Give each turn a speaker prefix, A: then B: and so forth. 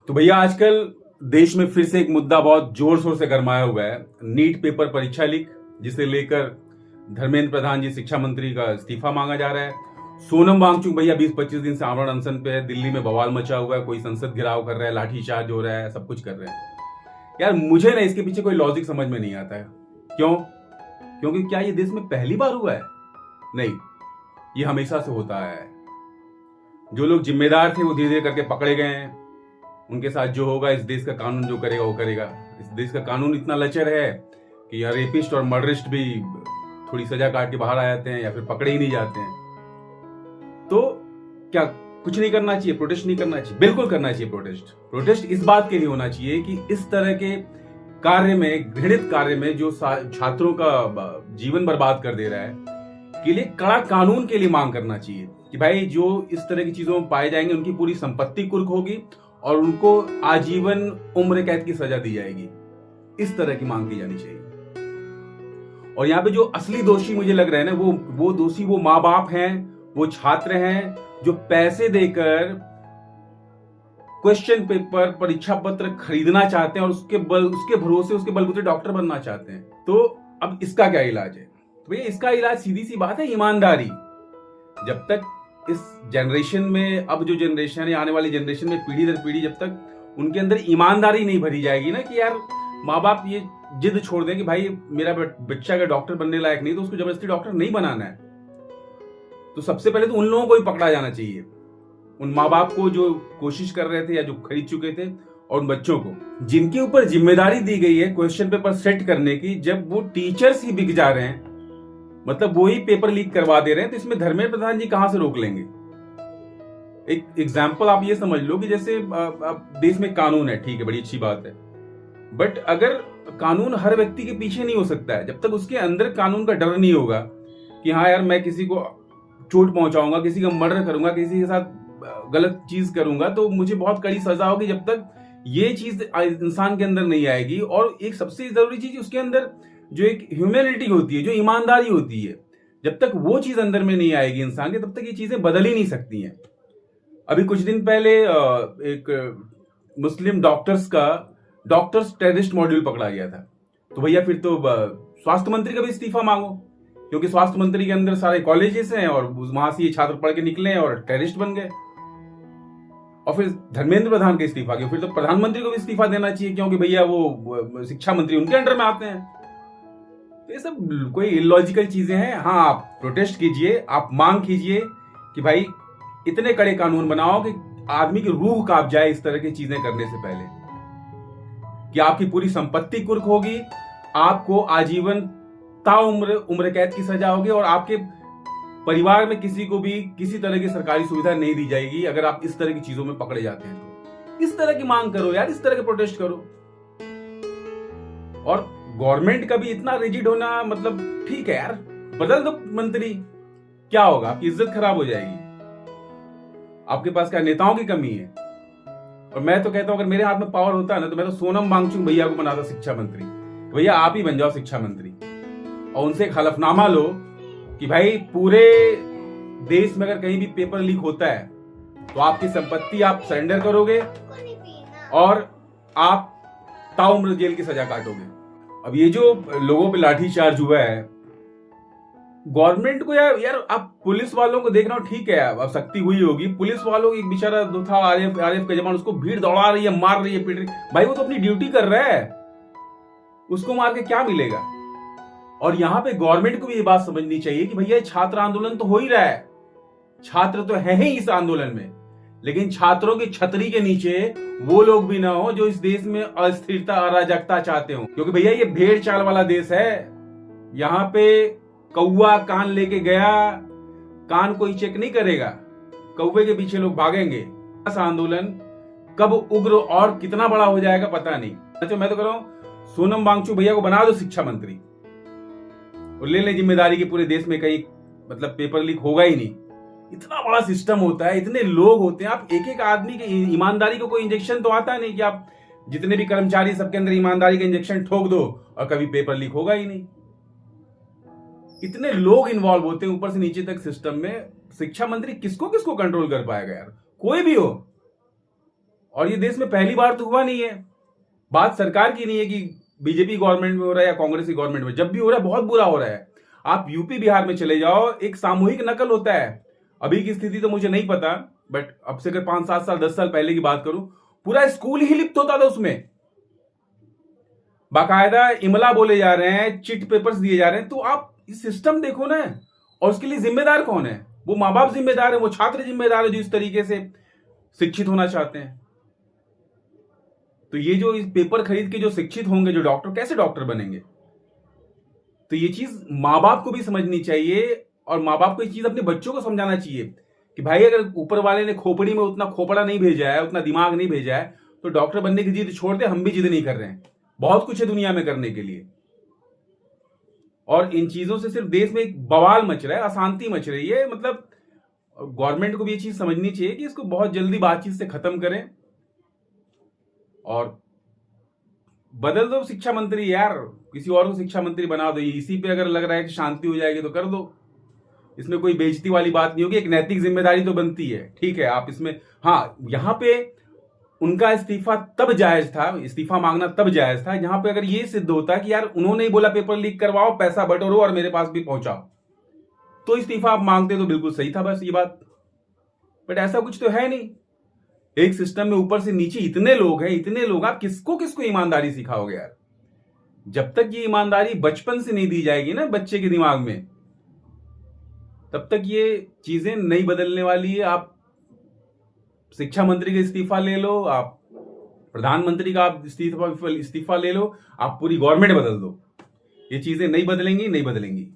A: तो भैया आजकल देश में फिर से एक मुद्दा बहुत जोर शोर से गरमाया हुआ है। नीट पेपर परीक्षा लीक, जिसे लेकर धर्मेंद्र प्रधान जी शिक्षा मंत्री का इस्तीफा मांगा जा रहा है। सोनम वांगचुक भैया 20-25 दिन से आमरण अनशन पे है। दिल्ली में बवाल मचा हुआ है, कोई संसद घेराव कर रहा है, लाठीचार्ज हो रहा है, सब कुछ कर रहे हैं। यार मुझे ना इसके पीछे कोई लॉजिक समझ में नहीं आता है। क्यों? क्योंकि क्या ये देश में पहली बार हुआ है? नहीं, ये हमेशा से होता है। जो लोग जिम्मेदार थे वो धीरे धीरे करके पकड़े गए हैं। उनके साथ जो होगा, इस देश का कानून जो करेगा वो करेगा। इस देश का कानून इतना लचर है कि यार रेपिस्ट और मर्डरिस्ट भी थोड़ी सजा काट के बाहर आ जाते हैं या फिर पकड़े ही नहीं जाते हैं। तो क्या कुछ नहीं करना चाहिए? प्रोटेस्ट नहीं करना चाहिए? बिल्कुल करना चाहिए प्रोटेस्ट। प्रोटेस्ट इस बात के लिए होना चाहिए कि इस तरह के कार्य में, घृणित कार्य में जो छात्रों का जीवन बर्बाद कर दे रहा है, के लिए कड़ा कानून के लिए मांग करना चाहिए कि भाई जो इस तरह की चीजों में पाए जाएंगे उनकी पूरी संपत्ति कुर्क होगी और उनको आजीवन उम्र कैद की सजा दी जाएगी। इस तरह की मांग की जानी चाहिए। और यहाँ पे जो असली दोषी मुझे लग रहे हैं ना, वो दोषी वो माँ बाप हैं, वो छात्र हैं जो पैसे देकर क्वेश्चन पेपर, परीक्षा पत्र खरीदना चाहते हैं और उसके भरोसे, उसके बलबूते डॉक्टर बनना चाहते हैं। तो अब इसका क्या इलाज है? तो भैया इसका इलाज सीधी सी बात है, ईमानदारी। जब तक इस जनरेशन में, अब जो जनरेशन है, आने वाली जनरेशन में, पीढ़ी दर पीढ़ी, जब तक उनके अंदर ईमानदारी नहीं भरी जाएगी ना कि यार माँ बाप ये जिद छोड़ दें कि भाई मेरा बच्चा अगर डॉक्टर बनने लायक नहीं तो उसको जबरदस्ती डॉक्टर नहीं बनाना है। तो सबसे पहले तो उन लोगों को ही पकड़ा जाना चाहिए, उन माँ बाप को जो कोशिश कर रहे थे या जो खरीद चुके थे, और उन बच्चों को जिनके ऊपर जिम्मेदारी दी गई है क्वेश्चन पेपर सेट करने की। जब वो टीचर्स ही बिक जा रहे हैं, मतलब वो ही पेपर लीक करवा दे रहे हैं, तो इसमें धर्मेंद्र प्रधान जी कहां से रोक लेंगे? एक एग्जाम्पल आप ये समझ लो कि जैसे देश में कानून है, ठीक है, बड़ी अच्छी बात है, बट अगर कानून हर व्यक्ति के पीछे नहीं हो सकता है, जब तक उसके अंदर कानून का डर नहीं होगा कि हाँ यार मैं किसी को चोट पहुंचाऊंगा, किसी का मर्डर करूंगा, किसी के साथ गलत चीज करूंगा तो मुझे बहुत कड़ी सजा होगी, जब तक ये चीज इंसान के अंदर नहीं आएगी। और एक सबसे जरूरी चीज उसके अंदर जो एक ह्यूमैनिटी होती है, जो ईमानदारी होती है, जब तक वो चीज अंदर में नहीं आएगी इंसान के, तब तक ये चीजें बदल ही नहीं सकती हैं। अभी कुछ दिन पहले एक मुस्लिम डॉक्टर्स टेररिस्ट मॉड्यूल पकड़ा गया था। तो भैया फिर तो स्वास्थ्य मंत्री का भी इस्तीफा मांगो, क्योंकि स्वास्थ्य मंत्री के अंदर सारे कॉलेजेस हैं और वहां से ये छात्र पढ़ के निकले और टेररिस्ट बन गए। और फिर धर्मेंद्र प्रधान का इस्तीफा क्यों? फिर तो प्रधानमंत्री को भी इस्तीफा देना चाहिए, क्योंकि भैया वो शिक्षा मंत्री उनके अंडर में आते हैं। तो ये सब कोई इलॉजिकल चीजें हैं। हाँ, आप प्रोटेस्ट कीजिए, आप मांग कीजिए कि भाई इतने कड़े कानून बनाओ कि आदमी की रूह कांप जाए इस तरह की चीजें करने से पहले, कि आपकी पूरी संपत्ति कुर्क होगी, आपको आजीवन ताउम्र उम्र कैद की सजा होगी और आपके परिवार में किसी को भी किसी तरह की सरकारी सुविधा नहीं दी जाएगी अगर आप इस तरह की चीजों में पकड़े जाते हैं। तो इस तरह की मांग करो यार, इस तरह के प्रोटेस्ट करो। और गवर्नमेंट का भी इतना रिजिड होना, मतलब ठीक है यार, बदल दो मंत्री, क्या होगा? आपकी इज्जत खराब हो जाएगी। आपके पास क्या नेताओं की कमी है? और मैं तो कहता हूं अगर मेरे हाथ में पावर होता है ना, तो मैं तो सोनम वांगचुक भैया को बनाता शिक्षा मंत्री। भैया आप ही बन जाओ शिक्षा मंत्री और उनसे एक हलफनामा लो कि भाई पूरे देश में अगर कहीं भी पेपर लीक होता है तो आपकी संपत्ति आप सरेंडर करोगे और आप ताउम्र जेल की सजा काटोगे। अब ये जो लोगों पे लाठीचार्ज हुआ है, गवर्नमेंट को यार आप पुलिस वालों को देखना, ठीक है अब सख्ती हुई होगी, पुलिस वालों एक बेचारा जो था आरएफ का जवान, उसको भीड़ दौड़ा रही है, मार रही है, पीट रही है। भाई वो तो अपनी ड्यूटी कर रहा है, उसको मार के क्या मिलेगा? और यहां पे गवर्नमेंट को भी ये बात समझनी चाहिए कि भैया छात्र आंदोलन तो हो ही रहा है, छात्र तो है ही इस आंदोलन में, लेकिन छात्रों की छतरी के नीचे वो लोग भी ना हो जो इस देश में अस्थिरता, अराजकता चाहते हो। क्योंकि भैया ये भेड़ चाल वाला देश है। यहां पे कौवा कान लेके गया, कान कोई चेक नहीं करेगा, कौवे के पीछे लोग भागेंगे। ऐसा आंदोलन कब उग्र और कितना बड़ा हो जाएगा पता नहीं। अच्छा, मैं तो कह रहा हूं सोनम वांगचुक भैया को बना दो शिक्षा मंत्री और ले ले जिम्मेदारी कि पूरे देश में कहीं मतलब पेपर लीक होगा ही नहीं। इतना बड़ा सिस्टम होता है, इतने लोग होते हैं, आप एक एक आदमी की ईमानदारी को कोई इंजेक्शन तो आता नहीं कि आप जितने भी कर्मचारी सबके अंदर ईमानदारी का इंजेक्शन ठोक दो और कभी पेपर लीक होगा ही नहीं। इतने लोग इन्वॉल्व होते हैं ऊपर से नीचे तक सिस्टम में। शिक्षा मंत्री किसको किसको कंट्रोल कर पाएगा यार? कोई भी हो, और ये देश में पहली बार तो हुआ नहीं है। बात सरकार की नहीं है कि बीजेपी गवर्नमेंट में हो रहा है या कांग्रेस की गवर्नमेंट में, जब भी हो रहा है बहुत बुरा हो रहा है। आप यूपी बिहार में चले जाओ, एक सामूहिक नकल होता है। अभी की स्थिति तो मुझे नहीं पता, बट अब से अगर 5-7 साल 10 साल पहले की बात करूं, पूरा स्कूल ही लिप्त होता था उसमें। बाकायदा इमला बोले जा रहे हैं, चिट पेपर्स दिए जा रहे हैं। तो आप इस सिस्टम देखो ना, और उसके लिए जिम्मेदार कौन है? वो माँ बाप जिम्मेदार है, वो छात्र जिम्मेदार है जो इस तरीके से शिक्षित होना चाहते हैं। तो ये जो इस पेपर खरीद के जो शिक्षित होंगे, जो डॉक्टर, कैसे डॉक्टर बनेंगे? तो ये चीज माँ बाप को भी समझनी चाहिए, और माँ बाप को ये चीज अपने बच्चों को समझाना चाहिए कि भाई अगर ऊपर वाले ने खोपड़ी में उतना खोपड़ा नहीं भेजा है, उतना दिमाग नहीं भेजा है, तो डॉक्टर बनने की जिद छोड़ दे। हम भी जिद नहीं कर रहे हैं, बहुत कुछ है दुनिया में करने के लिए। और इन चीजों से सिर्फ देश में एक बवाल मच रहा है, अशांति मच रही है। मतलब गवर्नमेंट को भी ये चीज समझनी चाहिए कि इसको बहुत जल्दी बातचीत से खत्म करें और बदल दो शिक्षा मंत्री यार, किसी और को शिक्षा मंत्री बना दो। इसी पे अगर लग रहा है कि शांति हो जाएगी तो कर दो, इसमें कोई बेइज्जती वाली बात नहीं होगी। एक नैतिक जिम्मेदारी तो बनती है, ठीक है। आप इसमें, हाँ, यहां पे उनका इस्तीफा तब जायज था, इस्तीफा मांगना तब जायज था जहां पे अगर ये सिद्ध होता कि यार उन्होंने ही बोला पेपर लीक करवाओ, पैसा बटोरो और मेरे पास भी पहुंचाओ, तो इस्तीफा आप मांगते तो बिल्कुल सही था, बस ये बात। बट ऐसा कुछ तो है नहीं। एक सिस्टम में ऊपर से नीचे इतने लोग हैं, इतने लोग, आप किसको किसको ईमानदारी सिखाओगे यार? जब तक ये ईमानदारी बचपन से नहीं दी जाएगी ना बच्चे के दिमाग में, तब तक ये चीजें नहीं बदलने वाली है। आप शिक्षा मंत्री का इस्तीफा ले लो, आप प्रधानमंत्री का आप इस्तीफा ले लो, आप पूरी गवर्नमेंट बदल दो, ये चीजें नहीं बदलेंगी, नहीं बदलेंगी।